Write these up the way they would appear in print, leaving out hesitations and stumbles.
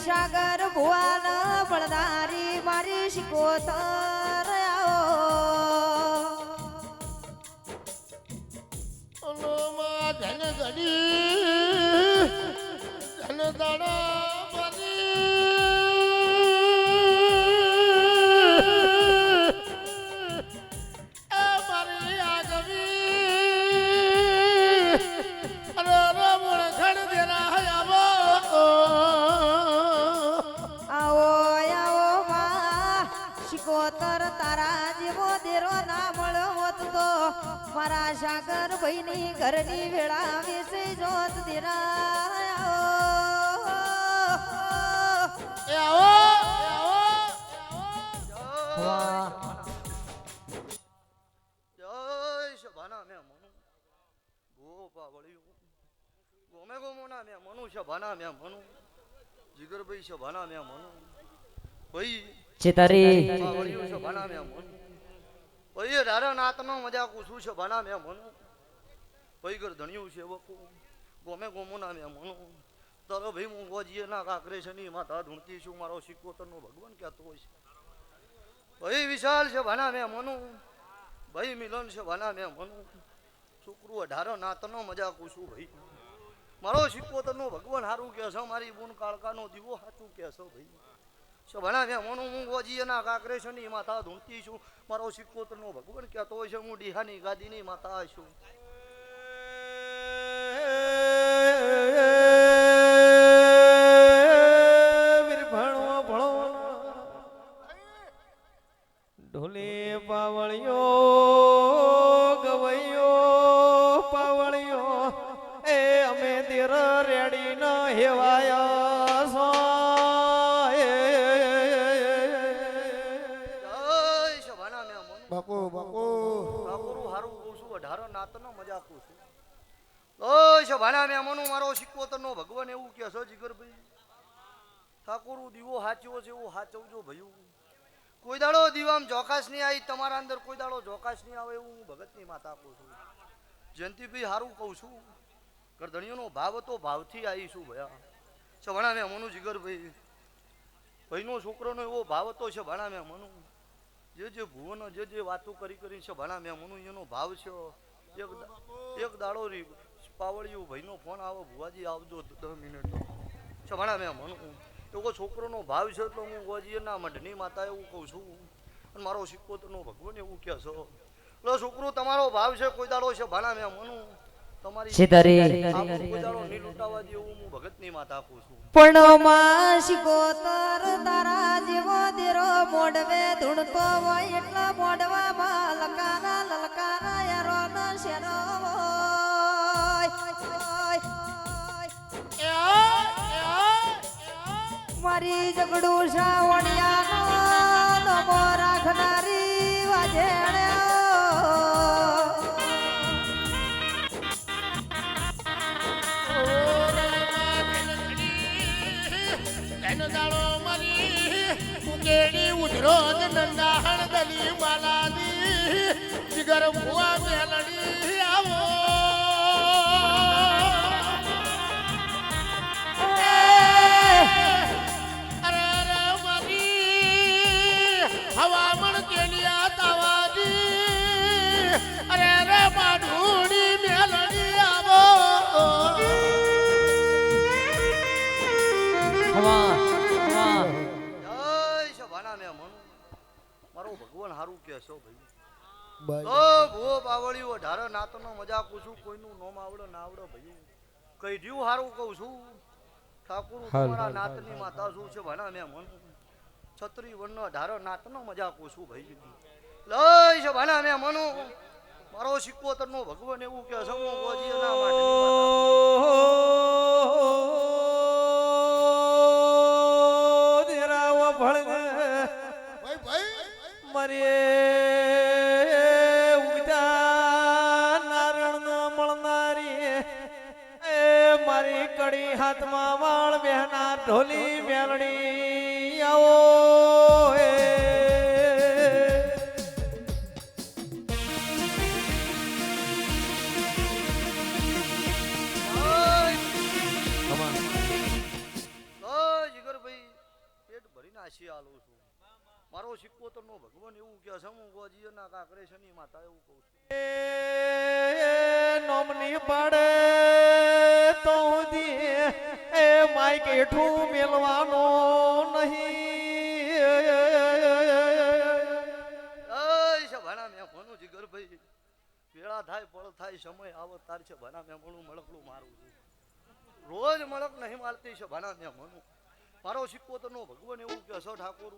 સાગર ભુવન બળદારી મારી શિકોતર આવો ધન ધડી ધન દાડા તારા જેવો દેરો ના મળ્યો હોત તો મારા સાગર ભાઈની ઘરની વેળા વિશે જોત દેરા ગોમે ગોમોના મેં મનુષ્ય ભાના મેં મનુ જીગરભાઈ છે ભાના મેં મનુ ભાઈ ચિતારી વળ્યું છે ભાના મેં મનુ ભાઈ રારા નાતનો મજા કુસું છે ભાના મેં મનુ ભાઈ ઘર ધણ્યું છે બકુ ગોમે ગોમોના મેં મનુ તારો ભાઈ હું ગોજીએ ના કાકરે છે ની માતા ધૂણતી છું મારો સિકોતરનો ભગવાન કહેતો હોય છે ભાઈ વિશાલ છે ભાના મેં મનુ ભાઈ મિલન છે ભાના મેં મનુ છોકરું 18 નાતનો મજા કુસું ભાઈ મારો સિકોતરનો ભગવાન હારું કે છે મારી બુન કાળકાનો દીવો સાચું કે છે ભાઈ સભણા મેં મનું હું ગોજીના કાકરે છે ની માતા ધૂણતી છું મારો સિકોતરનો ભગવાન કહેતો હોય છે હું ડીહાની ગાદીની માતા છું ઢોલે પાવળિયો ગવૈયો પાવળિયો એ અમે તેર રેડી ન હેવાયા છો બાપુ બાપુ બાપુરું હારું કહું છું 18 નાતનો મજા કહું છું ઓય સભાના મેં મનું મારો સિકોતરનો ભગવાન એવું કે છે જીગરભાઈ ઠાકોરું દીવો હાચ્યો છે એવું હાચવજો ભયું કોઈ દાડો દીવામ જોકાશ નહીં આવી તમારા અંદર કોઈ દાડો જોકાશ નહીં આવે એવું હું ભગતની માતા કહું છું જયંતિભાઈ હારું કહું છું કરધણીઓનો ભાવ હતો ભાવથી આવીશું ભયા સભાના મેં મનું જીગરભાઈ ભાઈનો છોકરોનો એવો ભાવ હતો છે ભાણા મેં મનું જે ભુવનો જે વાતો કરી છે ભાણા મેં મનું એનો ભાવ છે એક દાડો પાવળિયું ભાઈનો ફોન આવો ભુવાજી આવજો 10 મિનિટ છે ભાણા મેં મનું એવો છોકરોનો ભાવ છે તો હું ગોજીના મઢની માતા એવું કહું છું અને મારો સિકોતરનો ભગવાન એવું કહે છે એટલે છોકરો તમારો ભાવ છે કોઈ દાડો છે ભાણા મેં મનું તમારી કોઈ દાડો નહીં લૂંટાવા દે એવું હું ભગતની માતા કહું છું પણ માં શિકોતર તારા જેવો દેરો મોડવે ધૂણતો હોય એટલા મોડવામાં લકારા લલકારા યારો ન શેરો મારી જગડું સાવણિયાનો નમો રાખનારી વાજેણે ઉધરો નંદાહણ દલી માલાદી જીગર ભુવા મેલડી આવો અરે મારી હવામણ કેલિયા તાવાજી અરે માઢુડી મેલડી આવો મારો ભગવાન હારું કે છો ભાઈ બાય ઓ ભૂવો પાવળિયો 18 નાતનો મજા કહું છું કોઈનું નોમ આવડે ના આવડે ભાઈ કઈ દ્યું હારું કહું છું ઠાકોર તમારા નાતની માતા શું છે ભાણા મેં મન છત્રી વન 18 નાતનો મજા કહું છું ભાઈ લઈ છે ભાણા મેં મનો મારો સિકોતરનો ભગવાન એવું કે છે હું ગોજીના માટેની મારે ઉગતા નારણ મળનારી એ મારી કડી હાથમાં વાળ બેહનાર ઢોલી મેલડી આવો હાચી આલું છું મારો સિક્કોતરનો ભગવાન એવું કહે છે હું ગોજીના કાકરે શની માતા એવું કહું છું એ નોમની પાડે તો દી એ માઈક હેઠું મેલવાનો નહીં ભાણા મેં ભણું જીગરભાઈ વેળા થાય પળ થાય સમય આવો તાર છે ભાણા મેં ભણું મળકલું મારું છું રોજ મળક નહીં મારતી છે ભાણા મેં ભણું મારો સિક્કોતરનો ભગવાન એવું કે છે ઠાકોર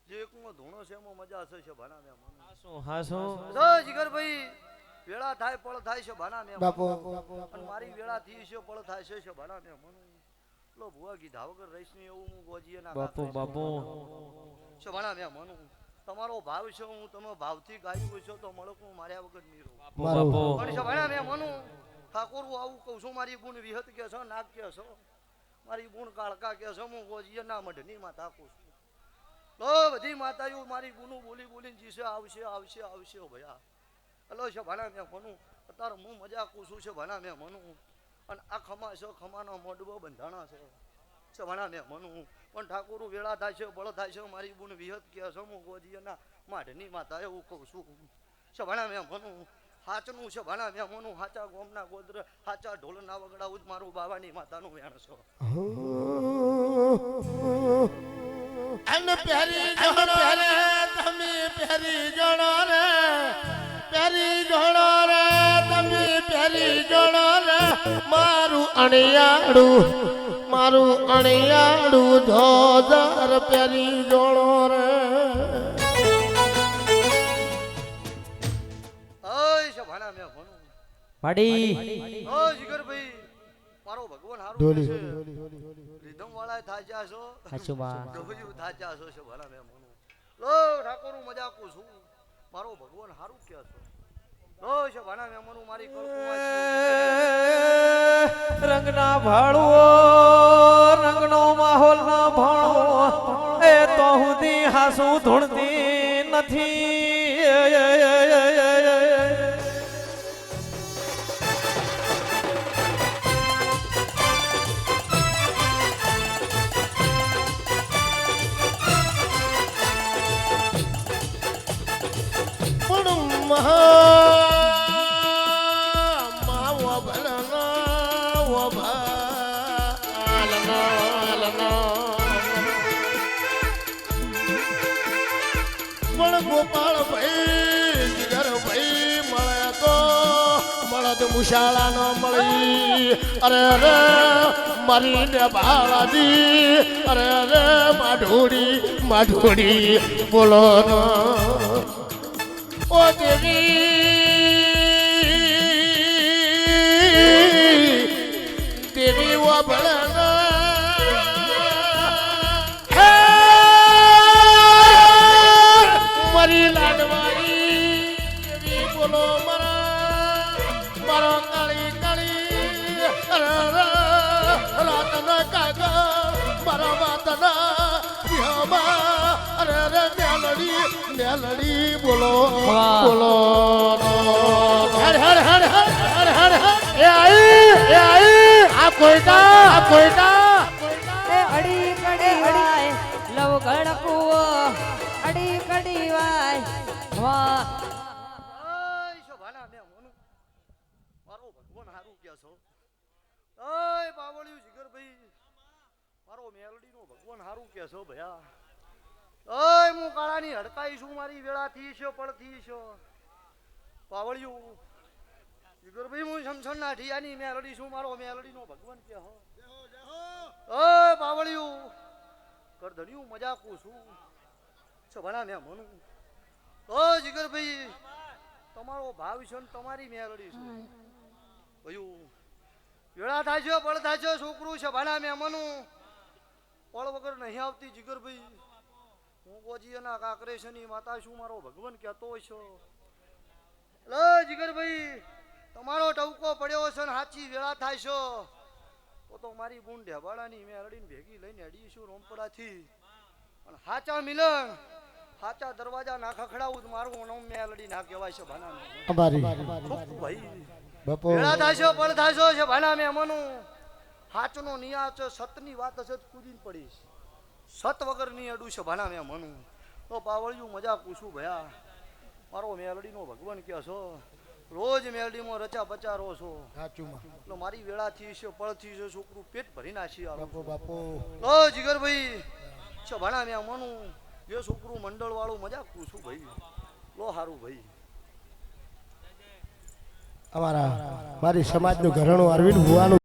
જે એકમાં ધૂણો છે એમાં મજા છે ભાણા મેં ભણું હાસો જીગરભાઈ વેળા થાય પળ થાય છે ભાણા મેં બાપુ અને મારી વેળા થી છે પળ થાય છે ભાણા મેં ભણું લો ભુવા કીધા વગર રહીશ નહીં એવું હું ગોજીએ ના બાપુ બાપુ છે ભાણા મેં ભણું તમારો ભાવ છે હું તમે ભાવથી ગાયું છો તો મળકું માર્યા વગર નહીં રહું બાપુ પણ છે ભાણા મેં મનું ઠાકોર હું આવું કહું છું મારી ગુણ વિહત કે છો નાગ કે છો મારી ગુણ કાળકા કે છો હું ગોજીએ ના મઢની માતા કહું છું તો બધી માતાઓ મારી ગુનું બોલી બોલીને જીશે આવશે આવશે આવશે ભયા હલો છે ભાણા મેં મનું અત્યારે હું મજા કહું છું છે ભાણા મેં મનું અને આ ખમા છે ખમાનો મોડવો બંધાણા છે ભાણા મેં મનું પણ ઠાકોર વેળા થાય છે બળ થાય છે મારી ગુણ વિહત કે છો હું ગોજીના માઢની માતા એવું કહું છું છે ભાણા મેં મનું હાચનું છે ભાણા મેં મનું હાચા ગોમના ગોદર હાચા ઢોલના વગડાવું જ મારું બાવાની માતાનું વેણ છો અને પ્યારી જણો રે તમે પ્યારી જણો રે પ્યારી જણો રે તમે પ્યારી જણો રે મારું અણિયાડું ધોદર પ્યારી જણો રે ઓય છે ભાણા મેં ભણું પાડી ઓ જીગરભાઈ મારો ભગવાન હારું ઢોલી છે ઢોલી ઢોલી ઢોલી રીધમ વાળા થાજા છો હાચુમાં ડોહ્યું થાજા છો છે ભાણા મેં ભણું લો ઠાકોર મજાક છું મારો ભગવાન હારું કે છો લો છે ભાણા મેં મનું મારી કળકું રંગના ભાળવો રંગનો માહોલ ના ભાણો એ તો હુદી હાસુ ધૂણતી નથી પણ માવો ભલનો વો ભલનો પણ ગોપાળ ભાઈ જીગર ભાઈ મળે તો મળદ મુશાળા નો મળી અરે રે મારી ને બાળાજી અરે રે માઢોડી બોલો નો ઓ દેવી ઓ ભળના મારી લાડવાઈ દેવી બોલો મારો કાળી કાળી રાતના કાગા મારા વાતના અરે રે મેલડી બોલો બોલો હર હર હર હર હર હર એ આઈ આ કોઈટા એ અડી કડી વાય લવ ગણકુઓ અડી કડી વાય વાહ ઓય છો ભાણા મેં મનું મારો ભગવાન હારું કે છો ઓય બાવળિયું જીગરભાઈ મારો મેલડીનો ભગવાન હારું કે છો ભયા ઓય હું કાળાની હડકાઈ છું મારી વેળાથી છે પડથી છે પાવળિયું જીગરભાઈ હું શમશણ ના ઠિયાની મેલડી છું મારો મેલડીનો ભગવાન કે હો ઓય પાવળિયું કરધણિયું મજાકું છું છે ભણા મેં મનું ઓ જીગરભાઈ તમારો ભાવ છે ને તમારી મેલડી છે ભયું વેળા થાય છે પળ થાય છે છોકરું છે ભણા મેં મનું પળ વગર નહીં આવતી જીગરભાઈ હું ગોજીના કાકરેશની માતા છું મારો ભગવાન કહેતો છો લો જીગરભાઈ તમારો ટવકો પડ્યો છે ને સાચી વેળા થાય છે તો મારી બૂન ઢેબાડાની મેલડીને ભેગી લઈને અડીશું રોમપરાથી અને હાચા મિલન હાચા દરવાજા ના ખખડાવું મારું નામ મેલડી ના કહેવાય છે ભાના અમારી ભાઈ બાપુ વેળા થાય છે પળ થાય છે ભાના મેં મનું હાચનો નિયા છે સતની વાત હશે તો કૂદીને પડીશ સત વગરની અડું છે ભાણા મેં મનું તો પાવળિયું મજાક પૂછું ભયા મારો મેલડીનો ભગવાન કે છો રોજ મેલડીમાં રચા બચારો છો સાચું એટલે મારી વેળાથી છે પળથી છે છોકરું પેટ ભરી નાખી બાપુ બાપુ લો જીગરભાઈ છે ભાણા મેં મનું જે છોકરું મંડળ વાળું મજાક પૂછું ભાઈ લો હારું ભાઈ અમારા મારી સમાજનું ઘરણું અરવિંદ ભુવાનું